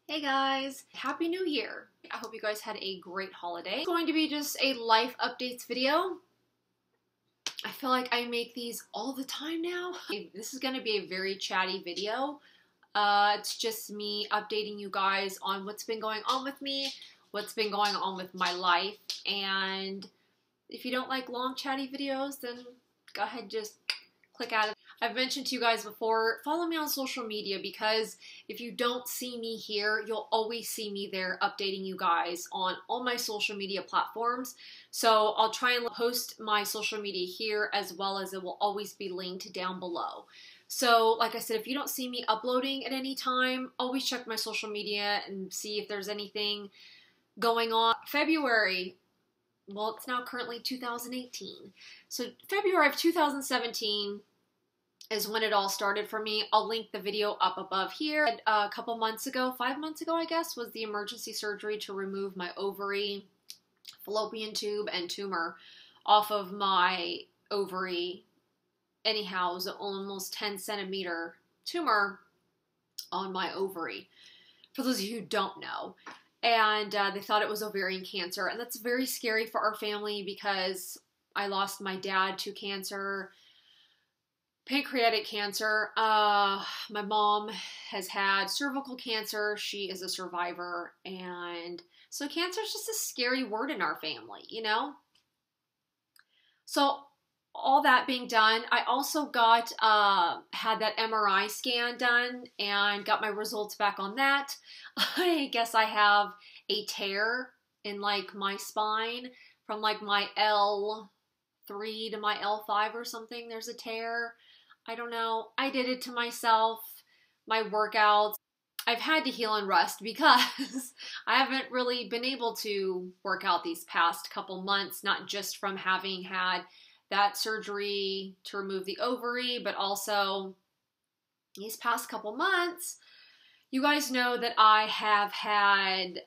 Hey guys, Happy New Year. I hope you guys had a great holiday. It's going to be just a life updates video. I feel like I make these all the time now. This is going to be a very chatty video. It's just me updating you guys on what's been going on with me, what's been going on with my life, and if you don't like long chatty videos, then go ahead and just click out of it. I've mentioned to you guys before, follow me on social media, because if you don't see me here, you'll always see me there updating you guys on all my social media platforms. So I'll try and post my social media here, as well as it will always be linked down below. So like I said, if you don't see me uploading at any time, always check my social media and see if there's anything going on. February, well, it's now currently 2018. So February of 2017 is when it all started for me. I'll link the video up above here. A couple months ago, 5 months ago, I guess, was the emergency surgery to remove my ovary, fallopian tube, and tumor off of my ovary. Anyhow, it was an almost 10 centimeter tumor on my ovary, for those of you who don't know. And they thought it was ovarian cancer. And that's very scary for our family, because I lost my dad to cancer, pancreatic cancer. My mom has had cervical cancer. She is a survivor. And so cancer is just a scary word in our family, you know? So all that being done, I also got, had that MRI scan done and got my results back on that. I guess I have a tear in like my spine from like my L3 to my L5 or something. There's a tear. I don't know. I did it to myself. My workouts, I've had to heal and rest because I haven't really been able to work out these past couple months, not just from having had that surgery to remove the ovary, but also these past couple months. You guys know that I have had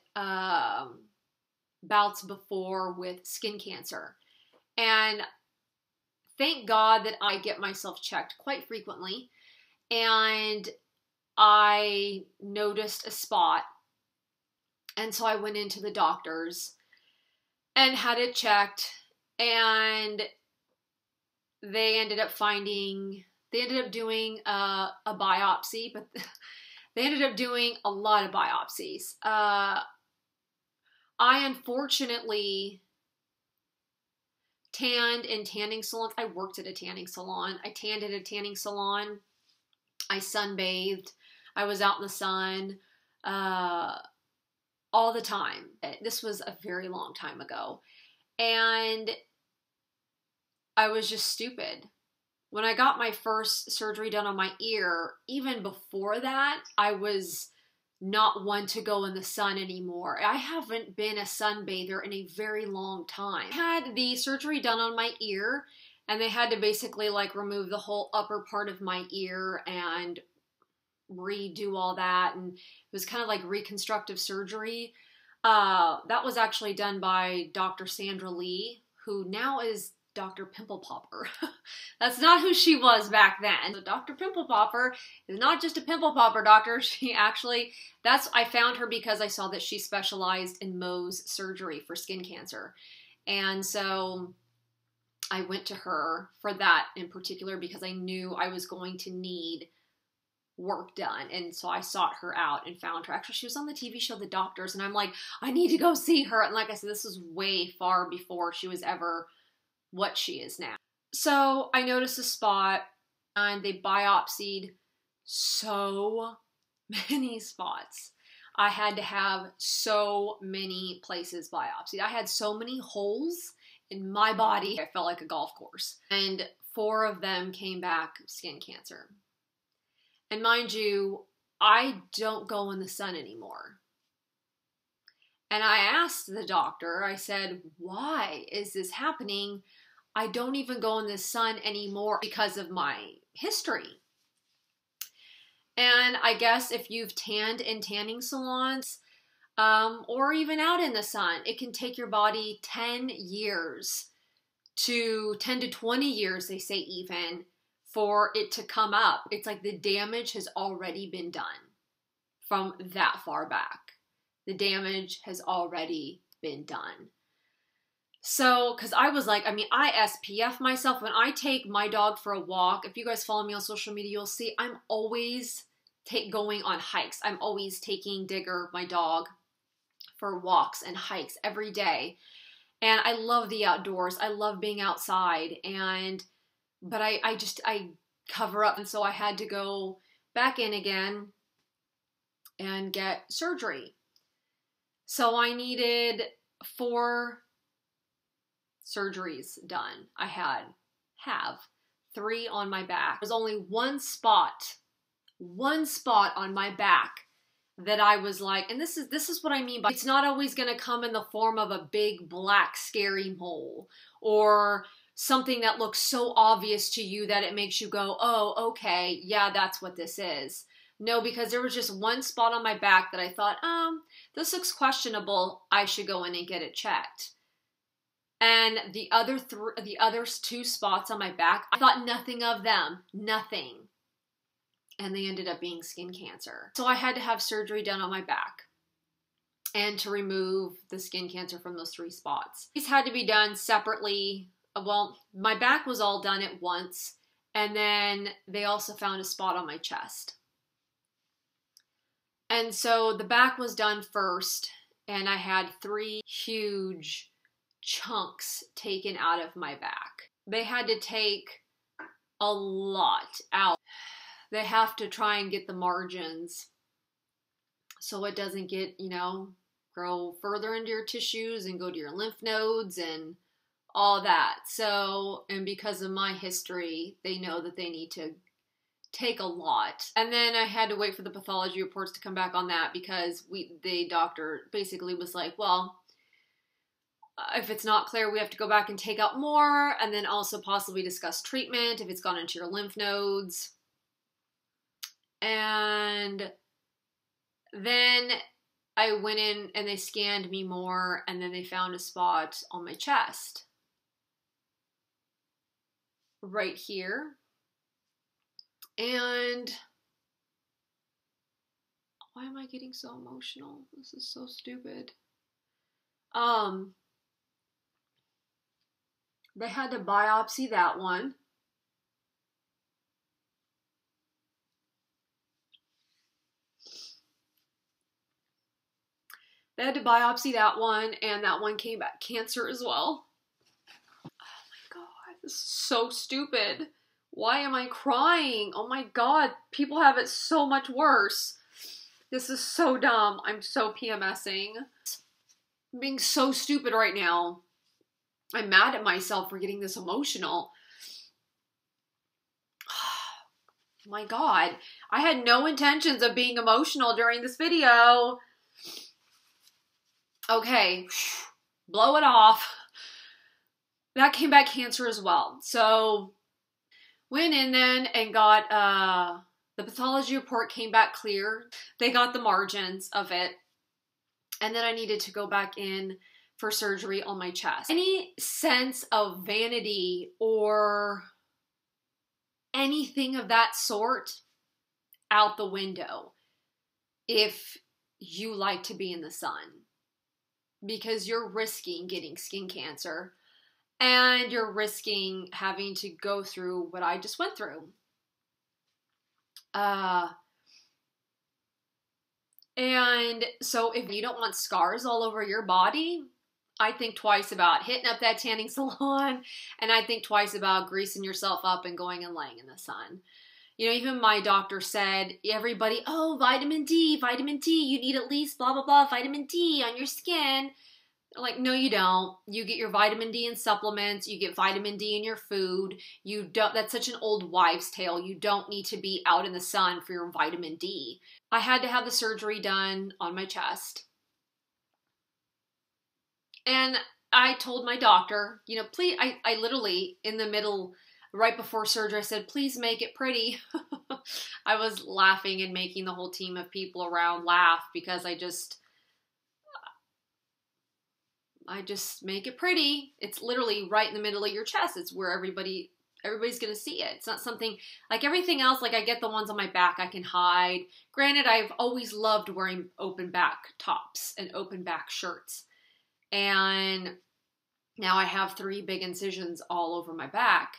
bouts before with skin cancer, and thank God that I get myself checked quite frequently, and I noticed a spot, and so I went into the doctors and had it checked, and they ended up doing a biopsy, but they ended up doing a lot of biopsies. I unfortunately tanned in tanning salons. I worked at a tanning salon. I tanned at a tanning salon. I sunbathed. I was out in the sun all the time. This was a very long time ago. And I was just stupid. When I got my first surgery done on my ear, even before that, I was not one to go in the sun anymore. I haven't been a sunbather in a very long time. I had the surgery done on my ear, and they had to basically like remove the whole upper part of my ear and redo all that, and it was kind of like reconstructive surgery. That was actually done by Dr. Sandra Lee, who now is Dr. Pimple Popper. That's not who she was back then. So Dr. Pimple Popper is not just a pimple popper doctor. She actually, I found her because I saw that she specialized in Mohs surgery for skin cancer. And so I went to her for that in particular because I knew I was going to need work done. And so I sought her out and found her. Actually, she was on the TV show The Doctors, and I'm like, I need to go see her. And like I said, this was way far before she was ever what she is now. So I noticed a spot, and they biopsied so many spots. I had to have so many places biopsied. I had so many holes in my body. I felt like a golf course. And 4 of them came back skin cancer. And mind you, I don't go in the sun anymore. And I asked the doctor, I said, why is this happening? I don't even go in the sun anymore because of my history. And I guess if you've tanned in tanning salons, or even out in the sun, it can take your body 10 to 20 years, they say even, for it to come up. It's like the damage has already been done from that far back. The damage has already been done. So, because I was like, I mean, I SPF myself. When I take my dog for a walk, if you guys follow me on social media, you'll see I'm always going on hikes. I'm always taking Digger, my dog, for walks and hikes every day. And I love the outdoors. I love being outside. But I cover up. And so I had to go back in again and get surgery. So I needed 4 surgeries done. I have 3 on my back. There's only one spot on my back that I was like, and this is what I mean by, it's not always going to come in the form of a big black scary mole or something that looks so obvious to you that it makes you go, oh, okay, yeah, that's what this is. No, because there was just one spot on my back that I thought, this looks questionable. I should go in and get it checked. And the other 2 spots on my back, I thought nothing of them, nothing. And they ended up being skin cancer. So I had to have surgery done on my back and to remove the skin cancer from those 3 spots. These had to be done separately. Well, my back was all done at once. And then they also found a spot on my chest. And so the back was done first, and I had 3 huge chunks taken out of my back. They had to take a lot out. They have to try and get the margins so it doesn't get, grow further into your tissues and go to your lymph nodes and all that. So, and because of my history, they know that they need to take a lot. And then I had to wait for the pathology reports to come back on that because the doctor basically was like, well, if it's not clear, we have to go back and take out more and then also possibly discuss treatment if it's gone into your lymph nodes. And then I went in and they scanned me more and then they found a spot on my chest. Right here. And why am I getting so emotional? This is so stupid. They had to biopsy that one. They had to biopsy that one, and that one came back cancer as well. Oh my God, this is so stupid. Why am I crying? Oh my God, people have it so much worse. This is so dumb. I'm so PMSing. I'm being so stupid right now. I'm mad at myself for getting this emotional. Oh my God, I had no intentions of being emotional during this video. Okay, blow it off. That came back cancer as well. So went in then and got, the pathology report came back clear. They got the margins of it. And then I needed to go back in for surgery on my chest. Any sense of vanity or anything of that sort, out the window if you like to be in the sun. Because you're risking getting skin cancer and you're risking having to go through what I just went through. And so if you don't want scars all over your body, I think twice about hitting up that tanning salon, and I think twice about greasing yourself up and going and laying in the sun. Even my doctor said, everybody, oh, vitamin D, you need at least blah, blah, blah, vitamin D on your skin. They're like, no, you don't. You get your vitamin D in supplements. You get vitamin D in your food. You don't. That's such an old wives' tale. You don't need to be out in the sun for your vitamin D. I had to have the surgery done on my chest. And I told my doctor, please, I literally, in the middle, right before surgery, I said, please make it pretty. I was laughing and making the whole team of people around laugh because I just make it pretty. It's literally right in the middle of your chest. It's where everybody everybody's going to see it. It's not something like everything else. Like I get the ones on my back I can hide. Granted, I've always loved wearing open back tops and open back shirts. And now I have 3 big incisions all over my back.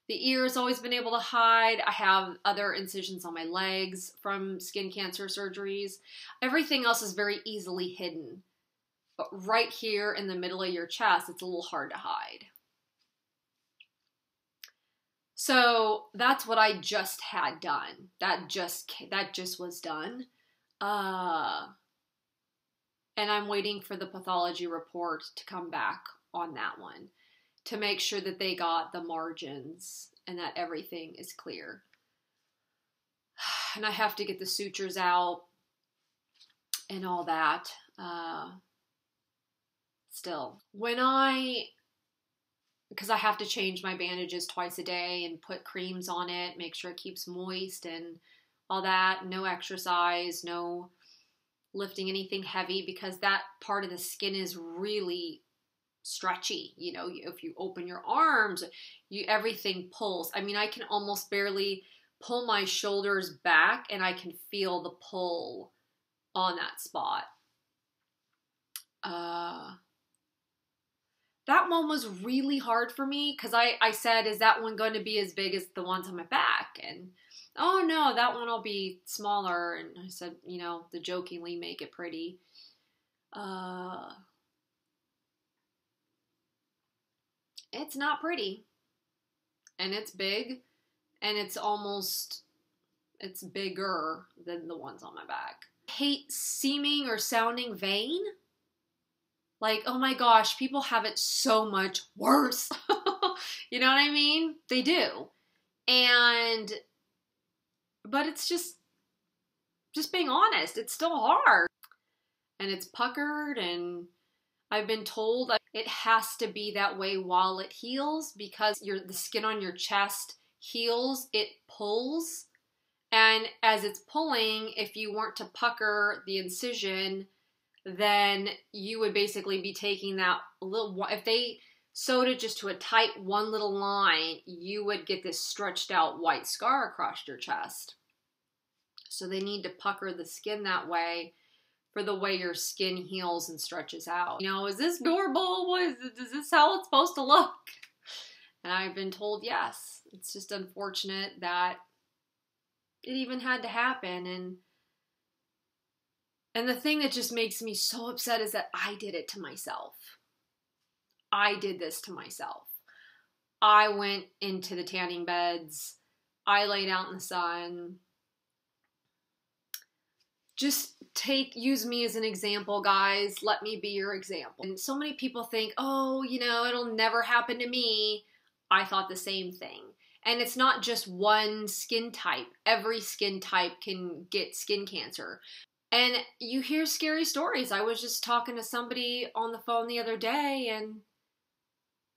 The ear has always been able to hide. I have other incisions on my legs from skin cancer surgeries. Everything else is very easily hidden. But right here in the middle of your chest, it's a little hard to hide. So that's what I just had done. That just was done. And I'm waiting for the pathology report to come back on that one to make sure that they got the margins and that everything is clear. And I have to get the sutures out and all that. Still, because I have to change my bandages twice a day and put creams on it, make sure it keeps moist and all that. No exercise, no lifting anything heavy, because that part of the skin is really stretchy. You know, if you open your arms, everything pulls. I mean, I can almost barely pull my shoulders back and I can feel the pull on that spot. That one was really hard for me because I said, is that one going to be as big as the ones on my back? And, oh no, that one will be smaller. And I said, you know, to jokingly make it pretty. It's not pretty. And it's big. And it's bigger than the ones on my back. I hate seeming or sounding vain. Like, oh my gosh, people have it so much worse. You know what I mean? They do. But it's just being honest, it's still hard. And it's puckered, and I've been told it has to be that way while it heals, because the skin on your chest heals, it pulls. And as it's pulling, if you weren't to pucker the incision, then you would basically be taking that little, if they sewed it just to a tight one little line, you would get this stretched out white scar across your chest. So they need to pucker the skin that way for the way your skin heals and stretches out. You know, is this adorable? Is this how it's supposed to look? And I've been told yes. It's just unfortunate that it even had to happen. And the thing that just makes me so upset is that I did it to myself. I did this to myself. I went into the tanning beds. I laid out in the sun. Just use me as an example, guys. Let me be your example. And so many people think, oh, you know, it'll never happen to me. I thought the same thing. And it's not just one skin type. Every skin type can get skin cancer. And you hear scary stories. I was just talking to somebody on the phone the other day, and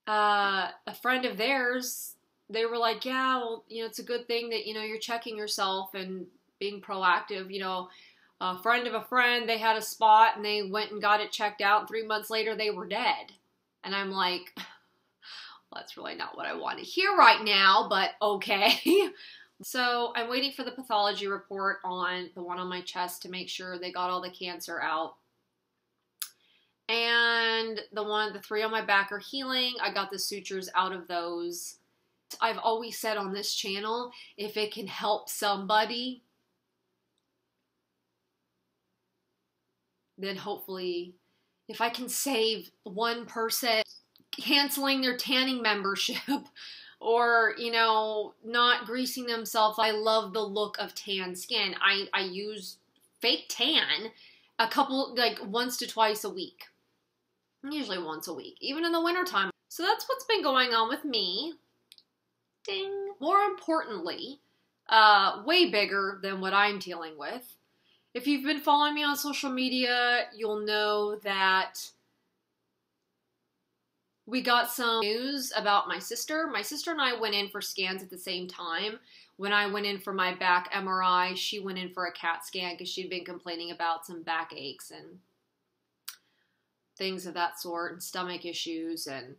a friend of theirs, they were like, yeah, well, you know, it's a good thing that, you know, you're checking yourself and being proactive. You know, a friend of a friend, they had a spot and they went and got it checked out, and 3 months later they were dead. And I'm like, well, that's really not what I want to hear right now, but okay. So I'm waiting for the pathology report on the one on my chest to make sure they got all the cancer out. And the 3 on my back are healing. I got the sutures out of those. I've always said on this channel, if it can help somebody, then hopefully, if I can save one person canceling their tanning membership, or, you know, not greasing themselves. I love the look of tan skin. I use fake tan once to twice a week. Usually once a week, even in the wintertime. So that's what's been going on with me. Ding. More importantly, way bigger than what I'm dealing with. If you've been following me on social media, you'll know that we got some news about my sister. My sister and I went in for scans at the same time. When I went in for my back MRI, she went in for a CAT scan because she'd been complaining about some back aches and things of that sort, and stomach issues. And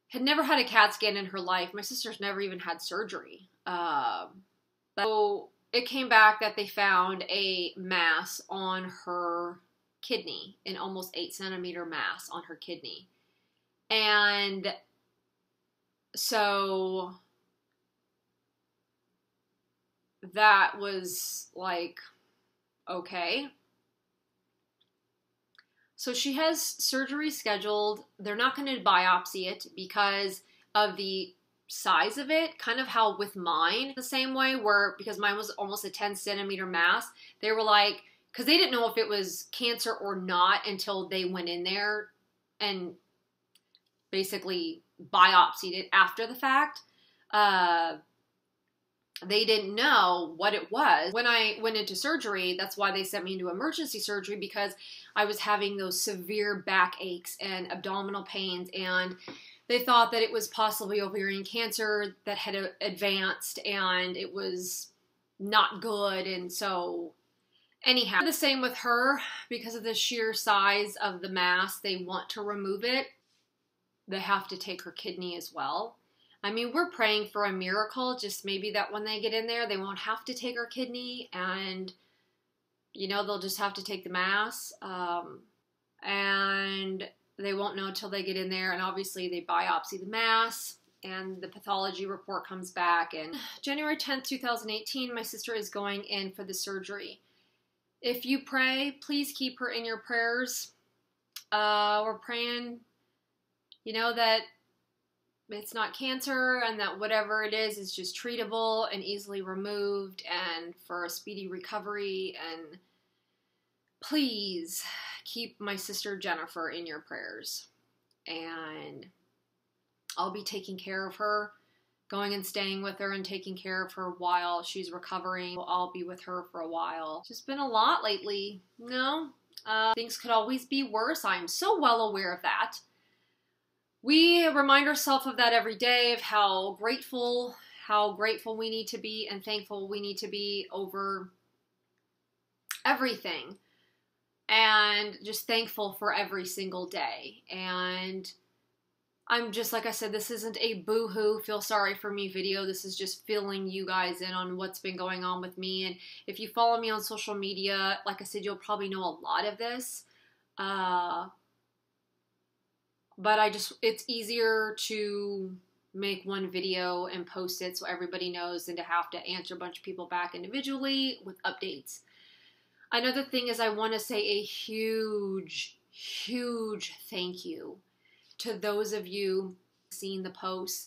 had never had a CAT scan in her life. My sister's never even had surgery. So it came back that they found a mass on her kidney, an almost 8 centimeter mass on her kidney. And so that was like, okay. So she has surgery scheduled. They're not going to biopsy it because of the size of it, kind of how with mine, the same way where, because mine was almost a 10 centimeter mass, they were like, because they didn't know if it was cancer or not until they went in there and basically biopsied it after the fact. They didn't know what it was. When I went into surgery, that's why they sent me into emergency surgery, because I was having those severe back aches and abdominal pains, and they thought that it was possibly ovarian cancer that had advanced, and it was not good. And so anyhow, the same with her, because of the sheer size of the mass, they want to remove it. They have to take her kidney as well. I mean, we're praying for a miracle, just maybe that when they get in there, they won't have to take her kidney, and, you know, they'll just have to take the mass, and they won't know until they get in there, and obviously they biopsy the mass, and the pathology report comes back, and January 10th, 2018, my sister is going in for the surgery. If you pray, please keep her in your prayers. We're praying, you know, that it's not cancer, and that whatever it is just treatable and easily removed, and for a speedy recovery. And please keep my sister Jennifer in your prayers. And I'll be taking care of her, going and staying with her and taking care of her while she's recovering. I'll be with her for a while. It's just been a lot lately, you know? Things could always be worse. I'm so well aware of that. We remind ourselves of that every day, of how grateful we need to be and thankful we need to be over everything, and just thankful for every single day. And I'm just, like I said, this isn't a boo-hoo, feel sorry for me video. This is just filling you guys in on what's been going on with me. And if you follow me on social media, like I said, you'll probably know a lot of this. But it's easier to make one video and post it so everybody knows than to have to answer a bunch of people back individually with updates. Another thing is, I want to say a huge, huge thank you to those of you seeing the posts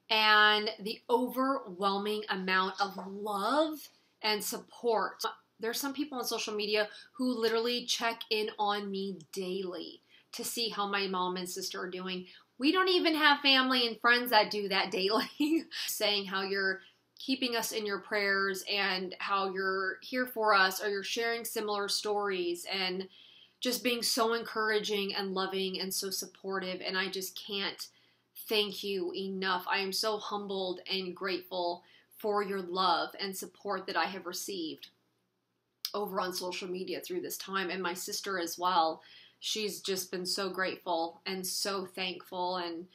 and the overwhelming amount of love and support. There's some people on social media who literally check in on me daily to see how my mom and sister are doing. We don't even have family and friends that do that daily. Saying how you're keeping us in your prayers and how you're here for us, or you're sharing similar stories, and just being so encouraging and loving and so supportive. And I just can't thank you enough. I am so humbled and grateful for your love and support that I have received over on social media through this time, and my sister as well. She's just been so grateful and so thankful. And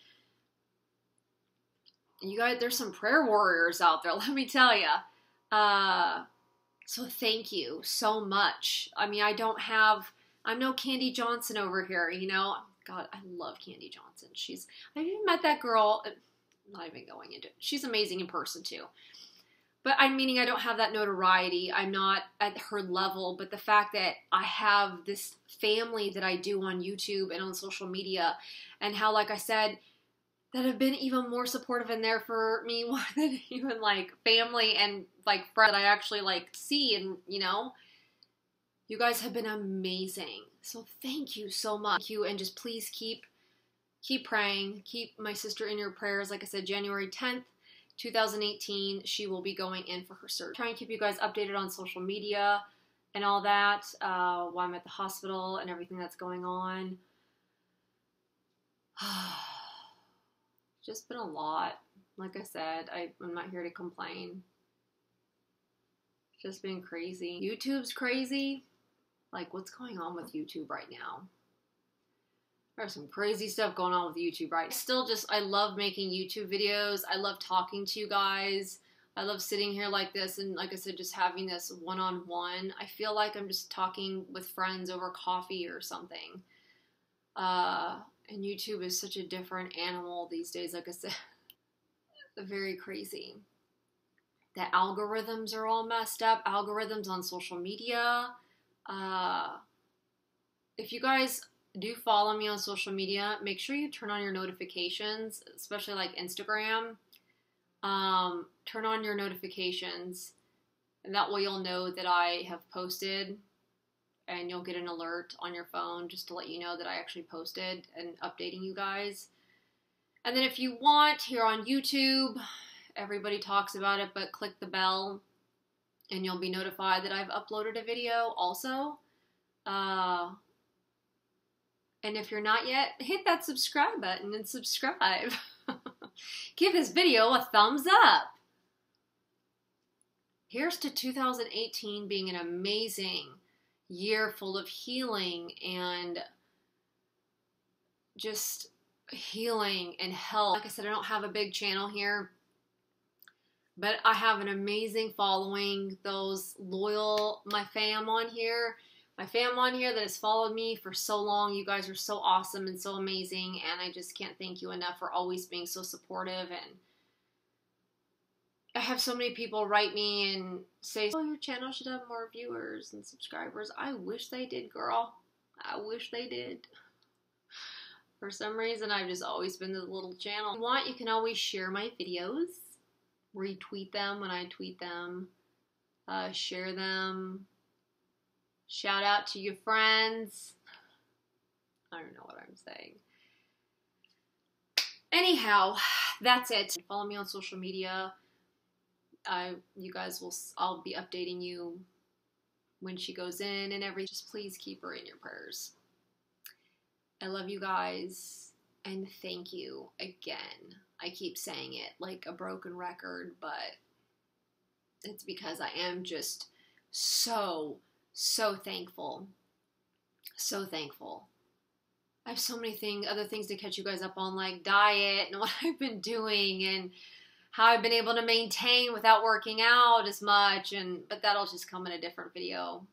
you guys, there's some prayer warriors out there, let me tell you. So thank you so much. I mean, I'm no Candy Johnson over here, you know. God, I love Candy Johnson. I even met that girl, not even going into it. She's amazing in person too. But I'm meaning I don't have that notoriety. I'm not at her level. But the fact that I have this family that I do on YouTube and on social media, and how, like I said, that have been even more supportive and there for me more than even like family and like friends that I actually like see, and you know, you guys have been amazing. So thank you so much. Thank you, and just please keep praying. Keep my sister in your prayers. Like I said, January 10th. 2018, she will be going in for her surgery. Try and keep you guys updated on social media and all that while I'm at the hospital and everything that's going on. Just been a lot. Like I said, I'm not here to complain. It's just been crazy. YouTube's crazy. Like, what's going on with YouTube right now? There's some crazy stuff going on with YouTube, right? Still just, I love making YouTube videos. I love talking to you guys. I love sitting here like this and, like I said, just having this one-on-one. I feel like I'm just talking with friends over coffee or something. And YouTube is such a different animal these days, like I said. Very crazy. The algorithms are all messed up. Algorithms on social media. If you guys do follow me on social media, make sure you turn on your notifications, especially like Instagram. Turn on your notifications, and that way you'll know that I have posted, and you'll get an alert on your phone just to let you know that I actually posted and updating you guys. And then if you want, here on YouTube, everybody talks about it, but click the bell and you'll be notified that I've uploaded a video also. And if you're not yet, hit that subscribe button and subscribe. Give this video a thumbs up. Here's to 2018 being an amazing year full of healing and just healing and health. Like I said, I don't have a big channel here, but I have an amazing following. Those loyal, my fam on here that has followed me for so long. You guys are so awesome and so amazing, and I just can't thank you enough for always being so supportive. And I have so many people write me and say, oh, your channel should have more viewers and subscribers. I wish they did, girl. I wish they did. For some reason, I've just always been this little channel. If you want, you can always share my videos, retweet them when I tweet them, share them, shout out to your friends. I don't know what I'm saying. Anyhow, that's it. Follow me on social media. You guys will, I'll be updating you when she goes in and everything. Just please keep her in your prayers. I love you guys, and thank you again. I keep saying it like a broken record, but it's because I am just so thankful. So thankful. I have so many other things to catch you guys up on, like diet and what I've been doing and how I've been able to maintain without working out as much, but that'll just come in a different video.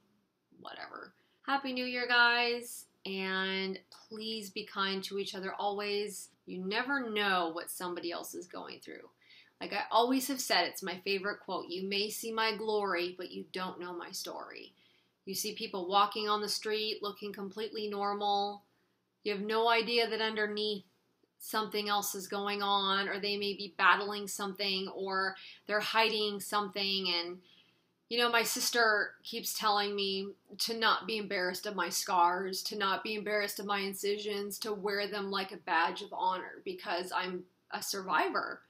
Whatever. Happy New Year, guys, and please be kind to each other always. You never know what somebody else is going through. Like I always have said, it's my favorite quote. You may see my glory, but you don't know my story. You see people walking on the street looking completely normal. You have no idea that underneath something else is going on, or they may be battling something, or they're hiding something. And, you know, my sister keeps telling me to not be embarrassed of my scars, to not be embarrassed of my incisions, to wear them like a badge of honor, because I'm a survivor.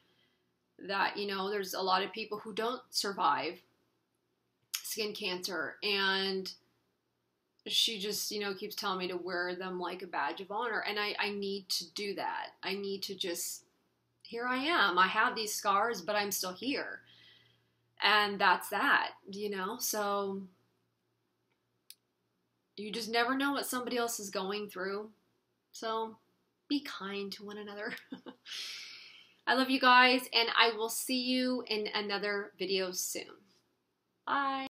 That, you know, there's a lot of people who don't survive skin cancer, and she just, you know, keeps telling me to wear them like a badge of honor, and I need to do that. I need to just, here I am. I have these scars, but I'm still here. And that's that, you know? So you just never know what somebody else is going through. So be kind to one another. I love you guys, and I will see you in another video soon. Bye.